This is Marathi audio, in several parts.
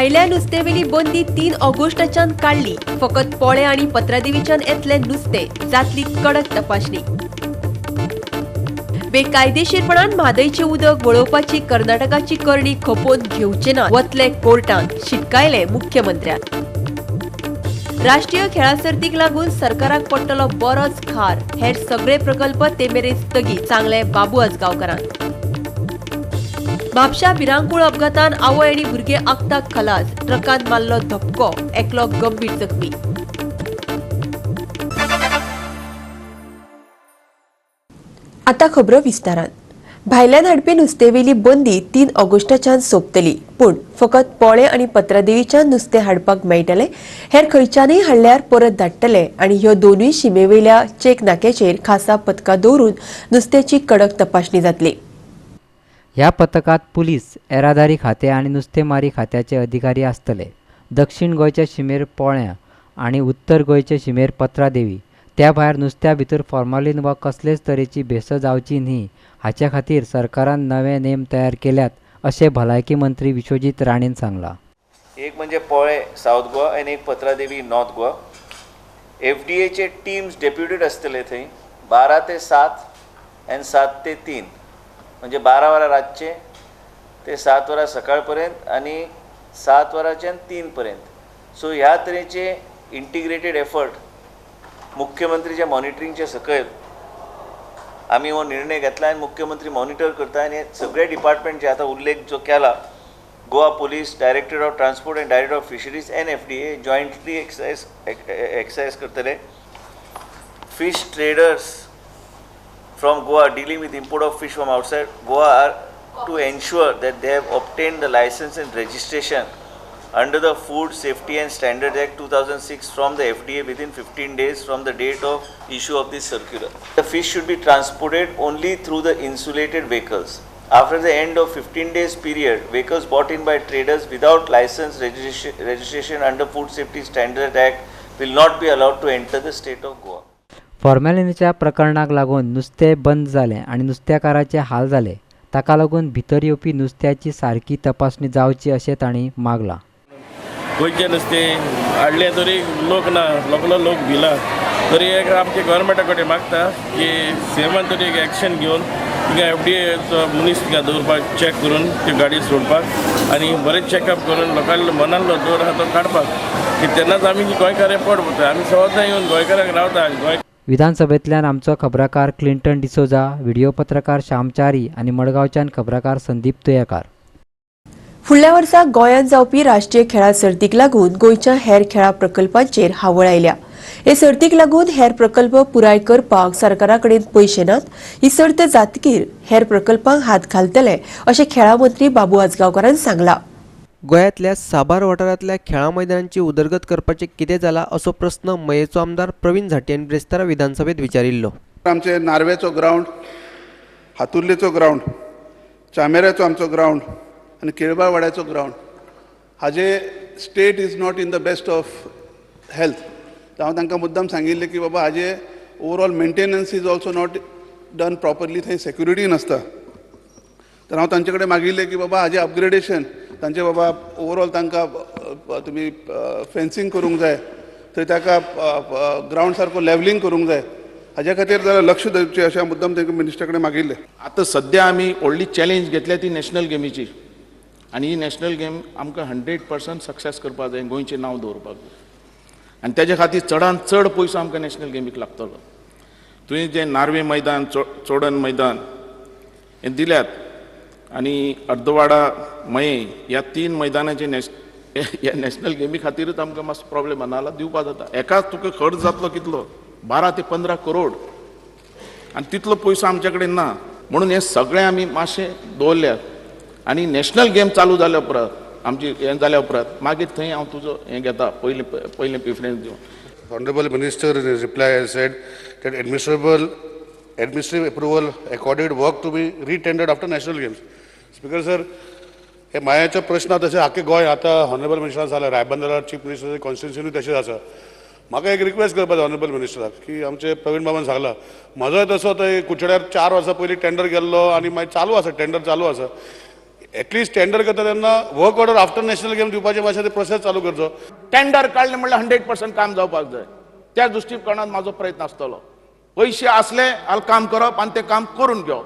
भायल्या नुस्तेवेली बंदी 3 ऑगस्टाच्यान काढली। फकत पोळे आणि पत्रादेवीच्यान येतले नुस्ते, जातली कडक तपासणी। बेकायदेशीरपणान म्हादयचे उदक वळोवपाची कर्नाटकाची करणी खपोवन घेवचे ना, वतले कोर्टांत, शिटकायले मुख्यमंत्र्यान। राष्ट्रीय खेळा सर्तीक लागून सरकाराक पडटलो बरोच खार, हेर सगळे प्रकल्प ते मेरेन स्थगीत, सांगले बाबू आजगांवकारान। म्हापशा भिरांकूळ अपघातान आवय आनी भुरगे आगताक खलास, ट्रकान मारलो धपको, एकलो गंभीर जखमी। आता खबरो विस्तारान। भायल्यान हाडपी नुस्तेवेली बंदी 3 ऑगस्टाच्यान सोंपतली, पूण फकत पोळे आनी पत्रादेवीच्यान नुस्तें हाडपाक मेळटले, हेर खंयच्यानय हाडल्यार परत धाडटले आनी ह्यो दोनूय शिमेवेल्या चेक नाक्याचेर खासा पथकां दवरून नुस्त्याची कडक तपासणी जातली। ह्या पथकात पुलीस, येरादारी खाते आणि नुस्तेमारी खात्याचे अधिकारी आसतले। दक्षिण गोंयच्या शिमेर पोळ्या आणि उत्तर गोंयचे शिमेर पत्रादेवी, त्या भायर नुस्त्या भितर फॉर्मालिन वा कसलेच तरेची भेसळ जावची न्ही हाचे खातीर सरकारान नवे नेम तयार केल्यात, अशें भलायकी मंत्री विश्वजीत राणेन सांगला। एक म्हणजे पोळे साऊथ गोवा आनी एक Patradevi north Goa. FDA teams deputed आसतले थंय 12 ते 7 आनी 7 ते 3, म्हणजे 12 वरां रातचे ते 7 वरां सकाळ पर्यंत आनी 7 वरांच्यान 3 पर्यंत। सो ह्या तरेचे इंटिग्रेटेड एफर्ट मुख्यमंत्रीच्या मॉनिटरिंगचे सकयल आमी हो निर्णय घेतला आनी मुख्यमंत्री मॉनिटर करता आनी सगळे डिपार्टमेंट जे आतां उल्लेख जो केला, Goa police, directorate of transport and director of fisheries and FDA jointly exercise करतले। Fish traders from Goa dealing with import of fish from outside Goa are to ensure that they have obtained the license and registration under the Food Safety and Standards Act 2006 from the FDA within 15 days from the date of issue of this circular. The fish should be transported only through the insulated vehicles. After the end of 15 days period, vehicles bought in by traders without license registration under Food Safety Standards Act will not be allowed to enter the state of Goa. फॉर्मेलिनच्या प्रकरणाक लागून नुस्तें बंद जालें आनी नुस्तेकाराचे हाल जाले, ताका लागून भितर येवपी नुस्त्याची सारकी तपासणी जावची अशें तांणी मागलां। गोंयचें नुस्तें हाडलें तरी लोक ना, लोक भिला, तरी एक आमचे गव्हर्मेंटा कडेन मागता की सेमान तरी एक एक्शन घेवन तिका FDA मनीस तिका दवरपाक, चॅक करून ती गाडी सोडपाक आनी बरें चॅकअप करून लोकांना मनांतलो जोर आहा तो काडपाक, की तेन्नाच आमी गोंयकार एफोर्ड करता। आमी सदां येवन गोंयकारांक रावता। विधानसभेंतल्यान आमचो खबराकार क्लिंटन डिसोजा, व्हिडिओ पत्रकार श्यामचारी आणि मडगांवच्यान खबराकार संदीप तुयेकार। फुडल्या वर्सा गोंयांत जावपी राष्ट्रीय खेळा सर्तीक लागून गोंयच्या हेर खेळा प्रकल्पांचेर हावळ आयल्या। हे सर्तीक लागून हेर प्रकल्प पुराय करपाक सरकारा कडेन पयशे नात। ही सर्त जातकीर हेर प्रकल्पांक हात घालतले, अशें खेळा मंत्री बाबू आजगांवकारान सांगलां। गोंयांतल्या साबार वाठारांतल्या खेळां मैदानांची उदरगत करपाचें कितें जालां असो प्रस्न मयेचो आमदार प्रवीण झांटी हांणी ब्रेस्तारा विधानसभेत विचारिल्लो। आमचे नार्वेचो ग्राउंड, हातुर्लेचो ग्राउंड, चामेऱ्याचो आमचो ग्राउंड आनी केळबावाड्याचो ग्राउंड, हाजे state is not in the best of health. हांव तांकां मुद्दाम सांगिल्लें की बाबा हाजे overall maintenance is also not done properly, थंय सेक्युरिटी नासता। तर हांव तांचे कडेन मागिल्लें की बाबा हाजें अपग्रेडेशन, तांचे बाबा ओवरऑल तांकां तुमी फेन्सिंग करूंक जाय, थंय ताका ग्राउंड सारको लेवलिंग करूंक जाय, हाज्या खातीर जरा लक्ष दिवचें अशें मुद्दाम तांकां मिनिस्टरा कडेन मागिल्लें। आतां सद्या आमी व्हडली चॅलेंज घेतल्या ती नॅशनल गेमीची, आनी ही नॅशनल गेम आमकां 100% सक्सेस करपाक जाय, गोंयचें नांव दवरपाक जाय, आनी तेज्या खातीर चडांत चड पयसो आमकां नॅशनल गेमीक लागतलो। तुवें जें नार्वे मैदान, चोडण मैदान हें दिल्यात, आनी अर्दवाडा, मये ह्या 3 मैदानाचे ह्या नॅशनल गेमी खातीरच आमकां मातसो प्रॉब्लेम नाल्यार दिवपाक जाता। एकाच तुका खर्च जातलो कितलो, 12 ते 15 करोड, आनी तितलो पयसो आमचे कडेन ना। म्हणून हें सगळें आमी मातशें दवरल्यात, आनी नॅशनल गेम चालू जाल्या उपरांत आमची हें जाल्या उपरांत मागीर थंय हांव तुजो हें घेता, पयलें प्रिफरन्स दिवन। Honorable Minister, in his reply, has said that administrative approval accorded work to be retendered after national games. Speaker sir, हे मायाच्या प्रश्नात अशें आख्खे गोंय आतां हॉनरेबल मिनिस्टरान जालें, रायबंदर चीफ मिनिस्टर कॉन्स्टिट्युन्सी तशेंच आसा। म्हाका एक रिक्वेस्ट करपाचो ऑनरेबल मिनिस्टराक की आमचे प्रवीण बाबान सांगला म्हजोय तसो थंय कुचड्यार 4 वर्सां पयलीं टेंडर गेल्लो आनी मागीर चालू आसा, टेंडर चालू आसा। एटलीस्ट टेंडर करता तेन्ना work order after national game दिवपाचे मातशें ते प्रोसेस चालू करचो. टेंडर काडलें म्हणल्यार 100% काम जावपाक जाय. त्या दृश्टीकोनात म्हाजो प्रयत्न आसतलो. पयशे असले जाल्यार काम करप आनी तें काम करून घेवप.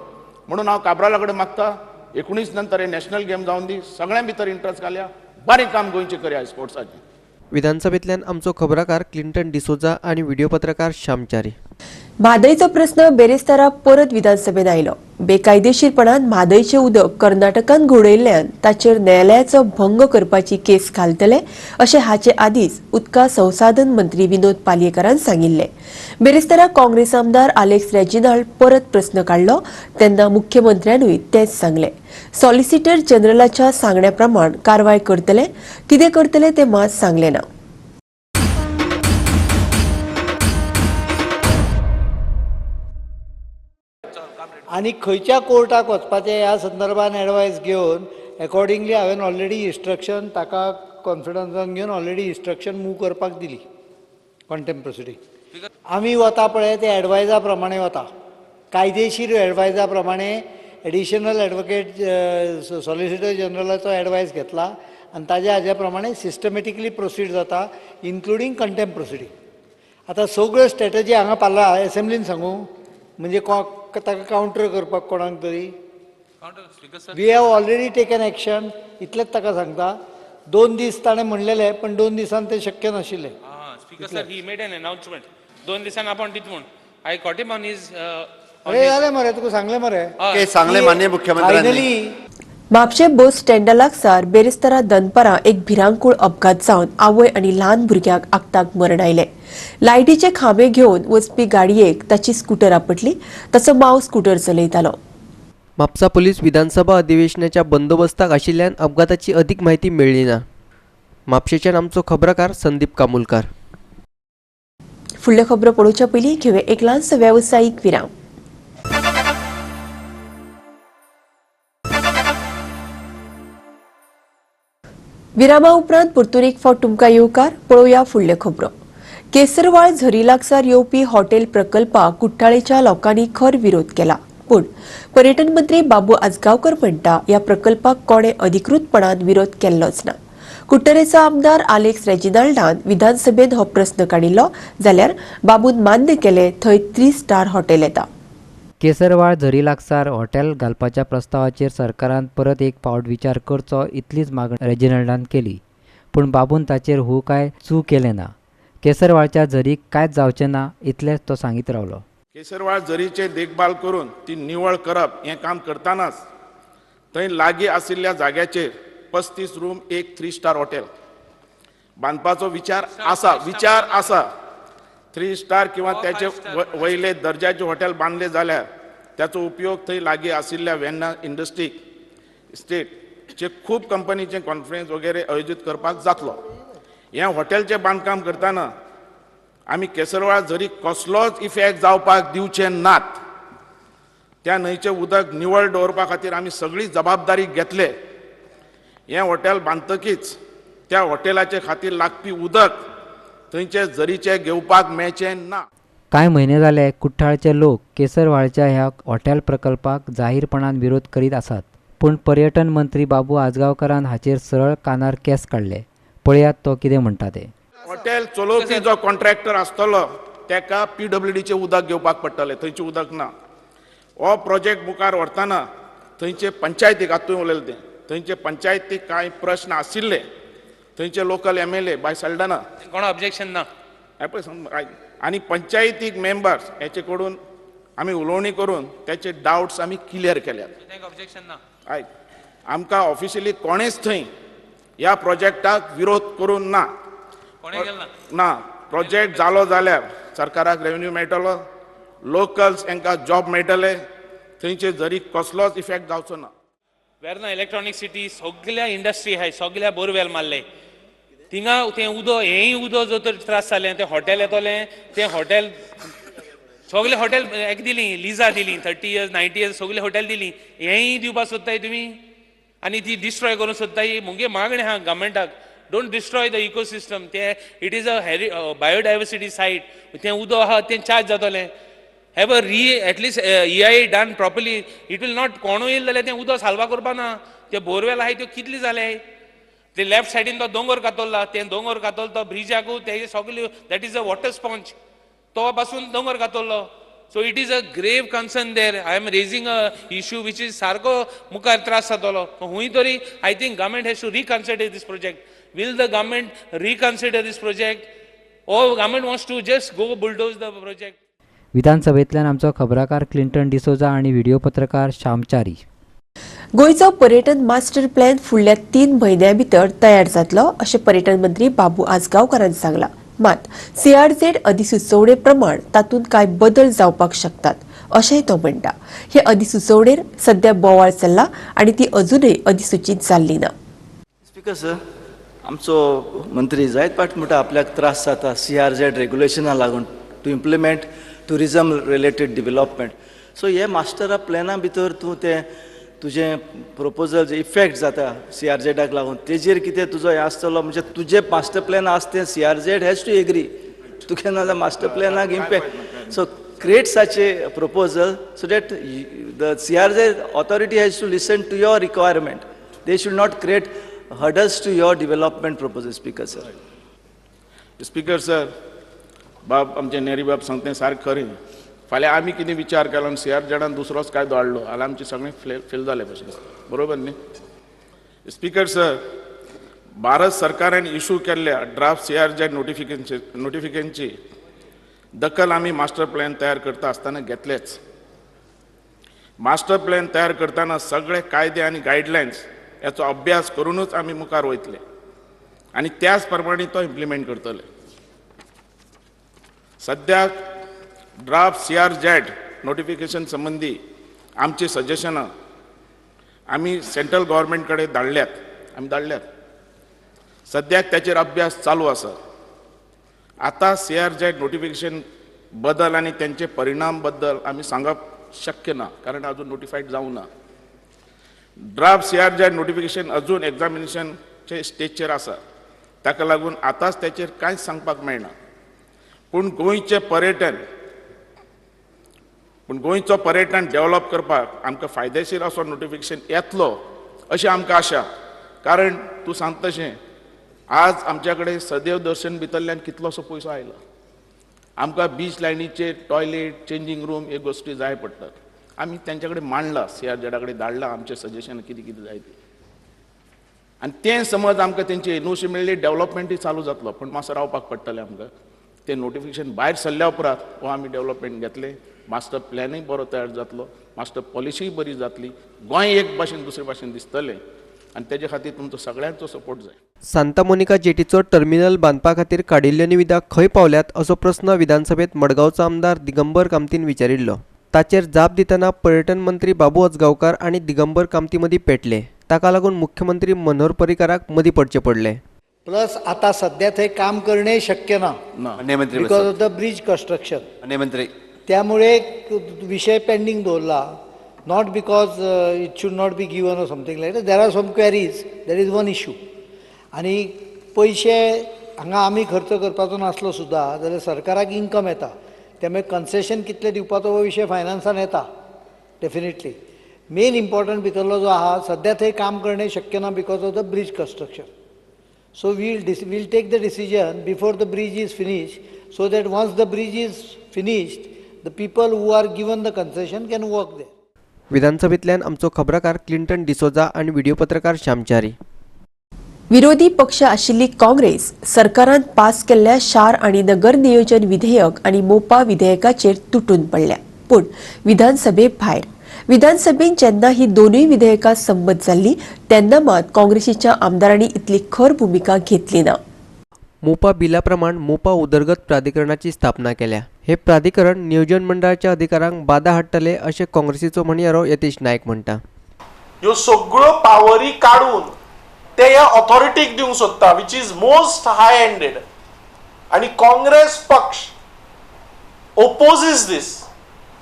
म्हणून हांव काब्राला कडेन मागता 19 नंतर हे नॅशनल गेम जावन दी. सगळ्यां भितर इंट्रस्ट घालया. बारीक काम गोंयचें करया स्पोर्ट्साचें. विधानसभेतल्यान आमचो खबराकार क्लिंटन डिसोजा आणि व्हिडिओ पत्रकार श्यामचारी. म्हादयचो प्रश्न बेरेस्तारा परत विधानसभेत आयलो. बेकायदेशीरपणान म्हादयचें उदक कर्नाटकान घोडयल्ल्यान ताचेर न्यायालयाचो भंग करपाची केस घालतले अशें हाचे आदींच उदका संसाधन मंत्री विनोद पालयेकारान सांगिल्ले. बेरेस्तारा काँग्रेस आमदार आलेक्स रेजिनाल्ड परत प्रस्न काडलो तेन्ना मुख्यमंत्र्यानूय तेंच सांगलें. सॉलिसिटर जनरलाच्या सांगण्या प्रमाण कारवाय करतले. कितें करतले तें मात सांगलें ना. आनी खंयच्या कोर्टाक वचपाचें ह्या संदर्भान एडवायस घेवन अकॉर्डिंगली हांवें ऑलरेडी इन्स्ट्रक्शन ताका कॉन्फिडन्सान घेवन ऑलरेडी इन्स्ट्रक्शन मूव करपाक दिली कॉन्टेम्प्ट प्रोसिडींग. आमी वता पळय ते एडवायजा प्रमाणे वता. कायदेशीर एडवायजा प्रमाणे एडिशनल एडवोकेट सॉलिसिटर जनरलाचो एडवायस घेतला आनी ताज्या हाज्या प्रमाणे सिस्टमॅटिकली प्रोसीड जाता इन्क्लुडींग कंटेम्प्ट प्रोसिडींग. आतां सगळ्यो स्ट्रॅटजी हांगा पाला एसेंब्लीन सांगू म्हणजे ताका कावंटर करपाक कोणाक तरी we have already taken action. इतलेंच ताका सांगता. 2 दीस ताणें म्हणलेले पण 2 दिसान ते शक्य नाशिल्लें. Speaker sir he made an announcement 2 दिसान आपण दित म्हूण I cot him on his अरे जालें मरे तुका सांगलें मरे सांगले माननीय मुख्यमंत्र्यांनी. फायनली म्हापशे बस स्टँडा लागसार बेरेस्तारा दनपारां एक भिरांकूळ अपघात जावन आवय आनी ल्हान भुरग्याक आगताक मरण आयलें. लायटीचे खांबे घेवन वचपी गाडयेक ताची स्कूटर आपटली. ताचो माव स्कूटर चलयतालो. म्हापसा पोलीस विधानसभा अधिवेशनाच्या बंदोबस्ताक आशिल्ल्यान अपघाताची अदीक म्हायती मेळ्ळी ना. म्हापशेच्यान आमचो खबराकार संदीप कामुलकार. फुडल्यो खबरो पळोवच्या पयलीं घेवया एक ल्हानसो वेवसायीक विराम. विरामा उपरांत परतून एक फावट तुमकां येवकार. पळोवया फुडल्यो खबरो. केसरवाळ झरी लागसार येवपी हॉटेल प्रकल्पाक कुट्टाळेच्या लोकांनी खर विरोध केला. पूण पर्यटन मंत्री बाबू आजगांवकर म्हणटा ह्या प्रकल्पाक कोणे अधिकृतपणान विरोध केल्लोच ना. कुट्टरेचो आमदार आलेक्स रेजिनाल्डान विधानसभेत हो प्रस्न काडिल्लो जाल्यार बाबून मान्य केले थंय 3 स्टार हॉटेल येता. केसरवाळ झरी लागसार हॉटेल घालपाच्या प्रस्तावाचेर सरकारान परत एक फावट विचार करचो इतलीच मागणी रेजिनाल्डान केली. पूण बाबून ताचेर हू काय चू केलें ना. केसरवाळच्या झरीक कांयच जावचें ना इतलेंच तो सांगीत रावलो. केसरवाळ झरीचे देखभाल करून ती निवळ करप हें काम करतानाच थंय लागीं आशिल्ल्या जाग्याचेर 35 रूम एक 3 स्टार हॉटेल बांदपाचो विचार आसा. 3 स्टार किंवा त्याचे वयले दर्जाचे हॉटेल बांदले जाल्यार त्याचो उपयोग थंय लागीं आशिल्ल्या वेर्ना इंडस्ट्रीक इस्टेटचे खूब कंपनीचे कॉन्फरन्स वगैरे आयोजीत करपाक जातलो. ह्या हॉटेलचें बांदकाम करतना आमी केसरवाळ झरीक कसलोच इफेक्ट जावपाक दिवचे नात. त्या न्हंयचें उदक निवळ दवरपा खातीर आमी सगळी जबाबदारी घेतले. हें हॉटेल बांदतकीच त्या हॉटेलाचे खातीर लागपी उदक थंयचे झरीचे घेवपाक मेळचें ना. कांय म्हयने जाले कुट्टाळचे लोक केसरवाळच्या ह्या हॉटेल प्रकल्पाक जाहीरपणान विरोध करीत आसात. पूण पर्यटन मंत्री बाबू आजगांवकारान हाचेर सरळ कानार केस काडले. पळयात तो कितें म्हणटा ते. हॉटेल चलोवपी जो कॉन्ट्रॅक्टर आसतलो ताका PWDचें उदक घेवपाक पडटलें. थंयचें उदक ना. हो प्रोजेक्ट मुखार व्हरतना थंयचे पंचायतीक हातूंत उलयलें तें थंयचे पंचायतीक कांय प्रश्न आशिल्ले. थंयचे लोकल MLA बाय सल्डाना कोण ऑब्जेक्शन ना. आनी पंचायतीक मेंबर्स हेचे कडून आमी उलोवणी करून त्याचे डावट्स आमी क्लियर केल्यात. ऑब्जेक्शन ना. आयक आमकां ऑफिशियली कोणेच थंय ह्या प्रोजेक्टाक विरोध करून ना. ना प्रोजेक्ट जालो जाल्यार सरकाराक रेव्हेन्यू मेळटलो. लोकल्स हांकां जॉब मेळटले. थंयचे झरीक कसलोच इफेक्ट जावचो ना. वेर्ना इलेक्ट्रॉनिक सिटी सगळ्या इंडस्ट्री आहाय सगळ्या बोरवेल मारले. थिंगा तें उदो हेंय उदो जो तर त्रास जाले ते हॉटेल येतोलें तें हॉटेल सगळे हॉटेल एक दिली लिजा दिली 30 years 90 years सगळे हॉटेल दिली. हेंय दिवपाक सोदताय तुमी आनी ती डिस्ट्रॉय करूंक सोदताय. मुगे मागणी आहा गव्हर्मेंटाक डोंट डिस्ट्रॉय द इकोसिस्टम. ते इट इज अ बायोडायवर्सिटी सायट. तें उदो आहा तें charge जातोलें. have a at least EIA done properly. It will not कोणू येयलें जाल्यार तें उदक साल्वा करपा ना. ते बोरवेल आहाय त्यो कितले जाले ते लेफ्ट सायडीन तो दोंगर कातरला ते दोंगर कातरलो तो ब्रिजाकू तेजे सगळे that is a water sponge तो पासून दोंगर कातरलो so it is a grave concern there I am raising a issue which is सारको मुखार त्रास जातलो हुंय तरी I think government has to reconsider this project will the government reconsider this project or government wants to just go bulldoze the project. विधानसभेंतल्यान आमचो खबराकार क्लिंटन डिसोजा आनी व्हिडिओ पत्रकार श्यामचारी. गोंयचो पर्यटन मास्टर प्लॅन फुडल्या 3 म्हयन्यां भितर तयार जातलो अशें पर्यटन मंत्री बाबू आजगांवकारान सांगलां. मात CRZ अधिसुचोवणे प्रमाण तातूंत कांय बदल जावपाक शकतात अशेंय तो म्हणटा. हे अधिसुचोवणेर सध्या बोवाळ चल्ला आनी ती अजूनय अधिसुचीत जाल्ली ना. स्पीकर सर, आमचो मंत्री जायत पाट म्हणटा आपल्याक त्रास जाता CRZ रेग्युलेशना लागून to implement tourism related development. So हे मास्टर प्लॅना भितर तूं ते तुजें प्रपोजल जे इफेक्ट जाता CRZाक लागून तेजेर कितें तुजो हें आसतलो म्हणजे तुजें मास्टर प्लॅन आसा तें CRZ हॅज टू एग्री तुका नाजाल्यार मास्टर प्लॅनाक impact. So create such a proposal so that the CRZ authority has to listen to your requirement. They should not create hurdles to your development proposal. Speaker sir. Speaker sir, बाब आमचे नेरी बाब सांगते सारकें खरें. फाल्यां आमी कितें विचार केलो आनी CRZान दुसरोच कायदो हाडलो जाल्यार आमचे सगळें फेल जाले भशेन, बरोबर न्ही? स्पीकर सर, भारत सरकारान इश्यू केल्ल्या ड्राफ्ट CRZ नोटिफिकेशनची दखल आमी मास्टर प्लॅन तयार करता आसतना घेतलेच. मास्टर प्लॅन तयार करतना सगळे कायदे आनी गायडलायन्स याचो अभ्यास करूनच आमी मुखार वयतले आनी त्याच प्रमाणे तो इम्प्लिमेंट करतले. सद्याक ड्राफ्ट CRZ नोटिफिकेशन संबंधी आमची सजेशनां आमी सेंट्रल गव्हर्मेंट कडेन धाडल्यात. सद्याक त्याचेर अभ्यास चालू आसा. आता CRZ नोटिफिकेशन बदल आनी त्यांचे परिणाम बद्दल आमी सांगप शक्य ना कारण अजून नोटिफाईड जावं ना. ड्राफ्ट CRZ नोटिफिकेशन अजून एक्झामिनेशनचे स्टेजचेर आसा, ताका लागून आतांच त्याचेर कांयच सांगपाक मेळना. पूण गोंयचो पर्यटन डेव्हलप करपाक आमकां फायदेशीर असो नोटिफिकेशन येतलो अशी आमकां आशा. कारण तूं सांगता तशें आज आमच्या कडेन सदैव दर्शन भितरल्यान कितलोसो पयसो आयला. आमकां बीच लायनीचे टॉयलेट, चेंजिंग रूम हे गोश्टी जाय पडटात. आमी तेंच्या कडेन मांडला, CRZ कडेन धाडला आमचे सजेशन कितें कितें जाय तें. आनी तें समज आमकां तेंची एनओसी मेळ्ळी डेव्हलपमेंटूय चालू जातलो, पूण मातसो रावपाक पडटलें आमकां. तें नोटिफिकेशन भायर सरल्या उपरांत हो आमी डेव्हलपमेंट घेतले. मास्टर प्लॅनूय बरो तयार जातलो, मास्टर पॉलिसीय बरी जातली, गोंय एक भाशेन दुसरे भाशेन दिसतलें आनी तेजे खातीर तुमचो सगळ्यांचो सपोर्ट जाय. सांता मोनिका जेटीचो टर्मिनल बांदपा खातीर काडिल्ल्यो निविदा खंय पावल्यात असो प्रस्न विधानसभेत मडगांवचो आमदार दिगंबर कामतीन विचारिल्लो. ताचेर जाप दितना पर्यटन मंत्री बाबू आजगांवकार आनी दिगंबर कामती मदीं पेटले. ताका लागून मुख्यमंत्री मनोहर पर्रीकाराक मदीं पडचे पडले. प्लस आता सध्या थंय काम करणे शक्य ना because of the bridge construction. त्यामुळे विषय पेंडिंग दवरला. Not because it should not be given or something like that. There are some queries, there is one issue. आनी पयशे हांगा आमी खर्च करपाचो नासलो सुद्दां जाल्यार सरकाराक इन्कम येता. त्यामुळे कन्सेशन कितले दिवपाचो हो विशय फायनान्सान येता डेफिनेटली. मेन इम्पॉर्टंट भितरलो जो आहा सध्या थंय काम करणे शक्य ना because of the bridge construction. So we'll take the decision before the bridge is finish so that once the bridge is finished the people who are given the concession can work there. विधानसभेंतल्यान आमचो खबराकार क्लिंटन डिसोजा आनी व्हिडिओ पत्रकार श्यामचारी. विरोधी पक्ष आशिल्ली काँग्रेस सरकारान पास केल्ल्या शार आनी नगर नियोजन विधेयक आनी मोपा विधेयकाचेर तुटून पडल्या. पूण विधानसभे भायर विधानसभेन जेन्ना ही दोनूय विधेयकां संमत जाल्ली तेन्ना मात काँग्रेसीच्या आमदारांनी इतली खर भुमिका घेतली ना. मोपा बिला प्रमाण मोपा उदरगत प्राधिकरणाची स्थापना केल्या. हे प्राधिकरण नियोजन मंडळाच्या अधिकारांक बाधा हाडटले अशें काँग्रेसीचो म्हणयारो यतीश नायक म्हणटा. ह्यो सगळ्यो पावरी काडून ते ह्या ऑथॉरिटीक दिवंक सोदता which is most high handed. आणि काँग्रेस पक्ष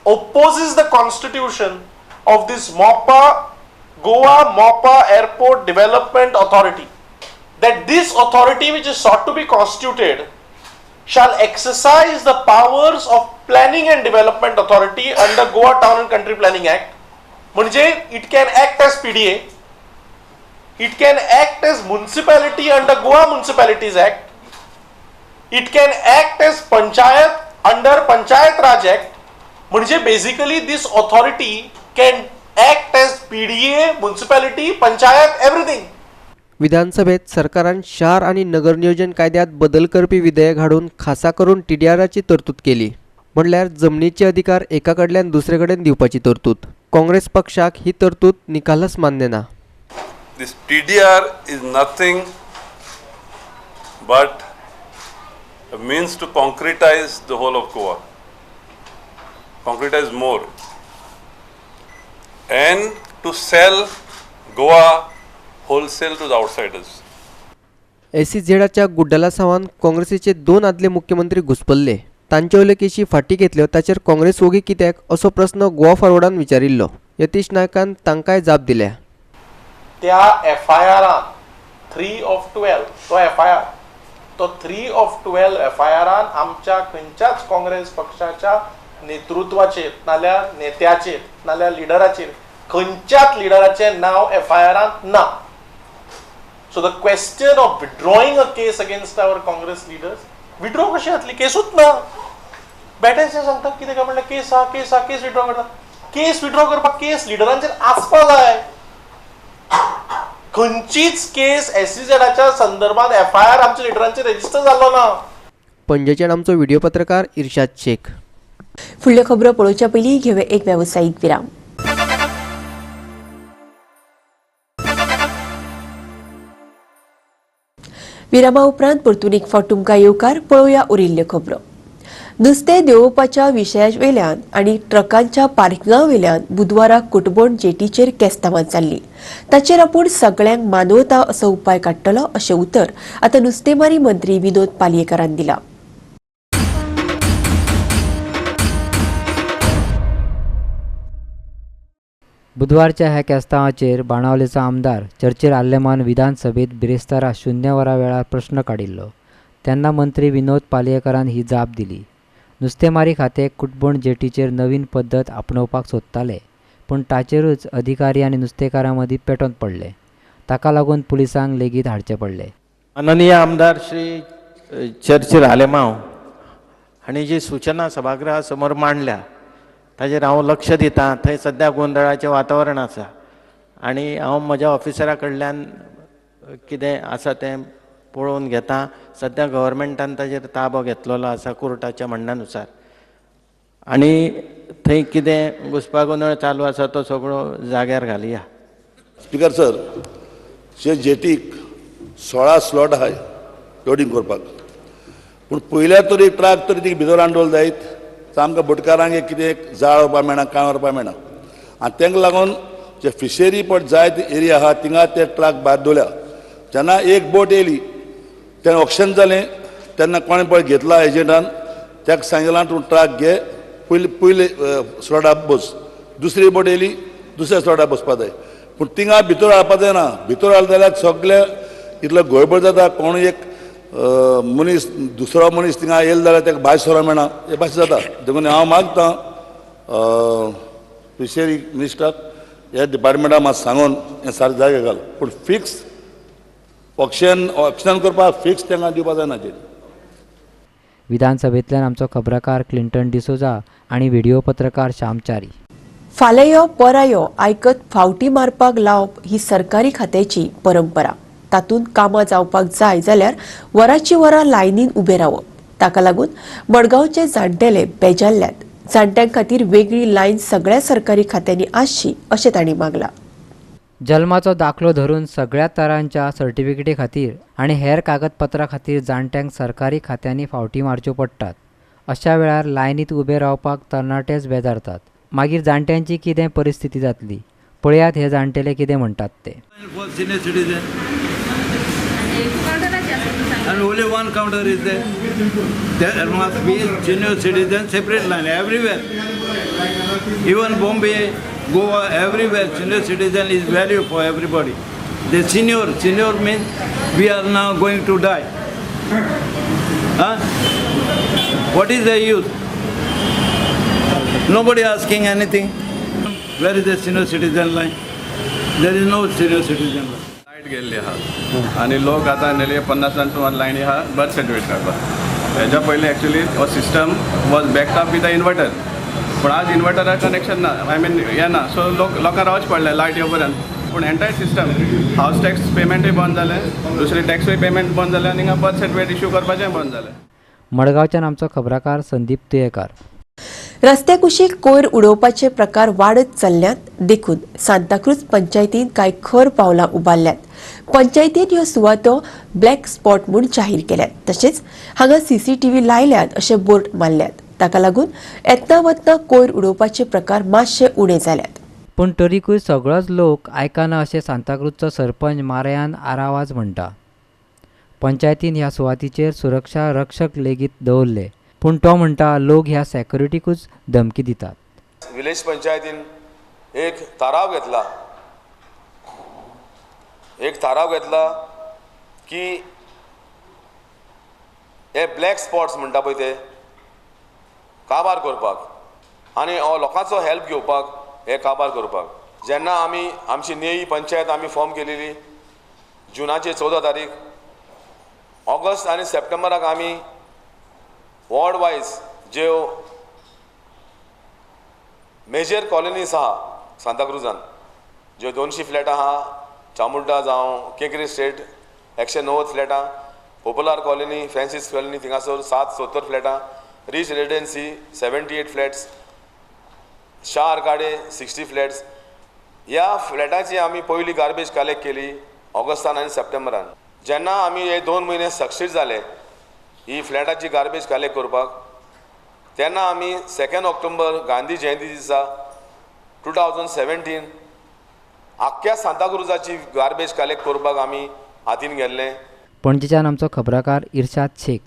opposes the constitution of this Goa MOPA Airport Development Authority, that this authority which is sought to be constituted shall exercise the powers of Planning and Development Authority under Goa Town and Country Planning Act. म्हणजे it can act as PDA It can act as municipality under Goa Municipalities Act. It can act as panchayat under Panchayat Raj Act. म्हणजे basically this authority can act as PDA, municipality, panchayat, everything. विधानसभेत सरकारान शार आणि नगर नियोजन कायद्यात बदल करपी विधेयक हाडून खासा करून TDRची तरतूद केली. म्हणल्यार जमनीचे अधिकार एकाकडल्यान दुसरे कडेन दिवपाची तरतूद. काँग्रेस पक्षाक ही तरतूद निकालस मान्य ना. This TDR is nothing but a means to concretize the whole of Goa, concretize more, and to sell Goa wholesale to the outsiders. SEZच्या गुड्डला सावन काँग्रेसीचे 2 आदले मुख्यमंत्री घुसपल्ले. तांचे उलेकेशी फाटी घेतल्यो ताचेर काँग्रेस वगी कित्याक असो प्रश्न गोवा फॉरवर्डान विचारिल्लो. यतीश नायकान तांकांय जाप दिल्या. त्या FIR-आन 3 of 12 तो FIR तो 3 of 12 FIR-आन आमच्या खंयच्याच काँग्रेस पक्षाच्या नेतृत्वाचेर नाल्यार नेत्याचेर नाल्यार लिडराचेर खंयच्याच लिडराचे नाव FIR-आन ना. So the question of withdrawing a case against our Congress leaders, withdraw कशी जातली? केसूच ना. बेटेचे सांगतात कितें काय म्हणल्यार केस विड्रॉ करता. केस विड्रॉ करपाक केस लिडरांचेर आसपा जाय. खंयचीच केस SEZच्या संदर्भात FIR आमच्या लिडरांचेर रेजिस्टर जाल्लो ना. पणजेच्यान आमचो व्हिडिओ पत्रकार इर्शाद शेख. फुडल्यो खबरो पळोवच्या पयलीं घेवया एक वेवसायीक विराम. विरामा उपरांत परतून एक फावट तुमकां येवकार पळोवया उरिल्ल्यो खबरो. नुस्तें देंवोवपाच्या विशयावेल्यान आनी ट्रकांच्या पार्किंगावेल्यान बुधवाराक कुटबोण जेटीचेर केस्तांवां जाल्ली. ताचेर आपूण सगळ्यांक मानवता असो उपाय काडटलो अशें उतर आतां नुस्तेमारी मंत्री विनोद पालयेकारान दिलां. बुधवारच्या ह्या केस्तांवाचेर बाणावलेचो आमदार चर्चेर आल्लेमान विधानसभेत बिरेस्तारा 0 वरां वेळार प्रश्न काडिल्लो. तेन्ना मंत्री विनोद पालयेकारान ही जाप दिली. नुस्तेमारी खातें कुटबोण जेटीचेर नवीन पद्दत आपणोवपाक सोदताले, पूण ताचेरूच अधिकारी आनी नुस्तेकारां मदीं पेटोवन पडले. ताका लागून पुलिसांक लेगीत हाडचें पडलें. माननीय आमदार श्री चर्चील आलेमांव हांणी जी सूचना सभागृहा समोर मांडल्या ताचेर हांव लक्ष दितां. थंय सद्या गोंधळाचें वातावरण आसा आनी हांव म्हज्या ऑफिसरा कडल्यान कितें आसा तें पळोवन घेतां. सद्या गव्हर्मेंटान ताचेर ताबो घेतलेलो आसा कोर्टाच्या म्हणण्यानुसार आनी थंय कितें घुसपागोंदळ चालू आसा तो सगळो जाग्यार घालया. स्पीकर सर, जे जेटीक 16 स्लॉट आहाय लोडिंग करपाक, पूण पयल्या तरी ट्रक तरी ती भितर आंडोल जायत. आमकां बोटकारांक एक कितें जाळ व्हरपाक मेळना, कांय व्हरपाक मेळना. आनी तांकां लागून जे फिशरी पट जाय ते एरिया आहा थिंगा ते ट्रक भायर दवरल्या. जेन्ना एक बोट येयली तेन्ना ऑक्शन जालें तेन्ना कोणें पळय घेतला एजंटान, ताका सांगलां तूं ट्रक घे, पयले स्लॉटार बस. दुसरी बोट येयली दुसऱ्या स्लॉटार बसपा जाय. पूण थिंगा भितर हाडपा जायना. भितर हाडले जाल्यार सगळे इतलो गडबड जाता. कोण एक मनीस दुसरो मनीस थिंगा येयलो जाल्यार ताका भायर सरोंक मेळना. हे भाशेन जाता. देखून हांव मागतां फिशरी मिनिस्टराक ह्या डिपार्टमेंटाक मात सांगून हें सारकें जागे घाल. पूण फिक्स ऑक्शन करपाक फिक्स तांकां दिवपा जायना. विधानसभेंतल्यान आमचो खबराकार क्लिंटन डिसोजा आनी व्हिडिओ पत्रकार श्यामचारी. फाल्यां यो परां यो आयकत फावटी मारपाक लावप ही सरकारी खात्याची परंपरा. तातूंत कामां जावपाक जाय जाल्यार वरांची वरां लायनीन उबे रावप. ताका लागून मडगांवचे जाण्टेले बेजारल्यात. जाण्ट्यां खातीर वेगळी लायन सगळ्या सरकारी खात्यांनी आसची अशें तांणी मागलां. जल्माचो दाखलो धरून सगळ्या तरांच्या सर्टिफिकेटी खातीर आनी हेर कागदपत्रां खातीर जाण्ट्यांक सरकारी खात्यांनी फावटी मारच्यो पडटात. अशा वेळार लायनीत उबे रावपाक तरणाटेच बेजारतात. मागीर जाण्ट्यांची कितें परिस्थिती जातली पळयात हे जाण्टेले कितें म्हणटात ते. And only one counter is there. There must be senior citizen separate line everywhere. Even Bombay, Goa, everywhere senior citizen is value for everybody. The senior means we are now going to die. Huh? What is the use? Nobody asking anything. Where is the senior citizen line? There is no senior citizen line. Light गेल्ली आहा आनी लोक आतां नेली 50 सुमार लायनी आहा बर्थ सर्टिफिकेट काडपाक. हेच्या पयलीं एक्चुअली हो system was backed up with a inverter, पूण आज इन्वर्टराक कनेक्शन ना, आय मीन हें ना, सो लोकांक रावच पडलें लायट येवं पर्यंत. पूण एंटायर सिस्टम हावस टॅक्स पेमेंटूय बंद जालें, दुसरी टॅक्सूय पेमेंट बंद जालें आनी हिंगा बर्थ सर्टिफिकेट इश्यू करपाचें बंद जालें. मडगांवच्यान आमचो खबराकार संदीप तुयेकार. रस्त्याकुशीक कोयर उडोवपाचे प्रकार वाडत चल्ल्यात देखून सांताक्रूज पंचायतीन कांय खर पावलां उबारल्यात. पंचायतीन ह्यो सुवातो ब्लॅक स्पॉट म्हूण जाहीर केल्यात. तशेंच हांगा CCTV लायल्यात अशे बोर्ड मारल्यात. ताका लागून येतना वतना कोयर उडोवपाचे प्रकार मातशे उणे जाल्यात. पूण तरीकूय सगळोच लोक आयकना अशें सांताक्रूजचो सरपंच मारयान आरावाज म्हणटा. पंचायतीन ह्या सुवातीचेर सुरक्षा रक्षक लेगीत दवरले, पूण तो म्हणटा लोक ह्या सॅक्युरिटीकूच धमकी दितात. विलेज पंचायतीन एक थाराव घेतला की हे ब्लॅक स्पॉट्स म्हणटा पळय ते काबार करपाक आनी लोकांचो हेल्प घेवपाक हे काबार करपाक. जेन्ना आमी आमची नेई पंचायत आमी फॉर्म केलेली जुनाची 14 तारीख, ऑगस्ट आनी सप्टेंबराक आमी वॉर्ड वायज ज्यो मेजर कॉलनीज आहा सांताक्रुजान, ज्यो 200 फ्लॅट आहा, चामुंडा जावं केकरी स्टेट 190 फ्लॅटां, पॉप्युलर कॉलनी, फ्रांसीस कॉलनी थिंगासर 770 फ्लॅटां, rich residency 78 flats, Shah arcade 60 flats. ह्या फ्लॅटाची आमी पयली गार्बेज कलेक्ट केली ऑगस्टान आनी सप्टेंबरान. जेन्ना आमी हे 2 म्हयने सक्सीड जाले ही फ्लॅटाची गार्बेज कलेक्ट करपाक, तेन्ना आमी 2 ऑक्टोबर गांधी जयंती दिसा 2017 आख्ख्या सांताक्रुजाची गार्बेज कलेक्ट करपाक आमी हातीन घेतलें. पणजेच्यान आमचो खबराकार इर्शाद शेख.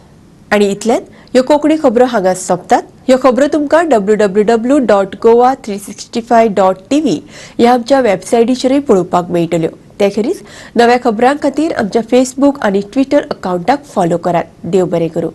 आनी इतलेंच ह्यो कोंकणी खबरो हांगा सोंपतात. ह्यो खबरो तुमकां www.goa365.tv ह्या आमच्या वेबसायटीचेरूय पळोवपाक मेळटल्यो. ते खेरीज नव्या खबरां खातीर आमच्या फेसबूक आनी ट्विटर अकावंटाक फॉलो करात. देव बरें करूं.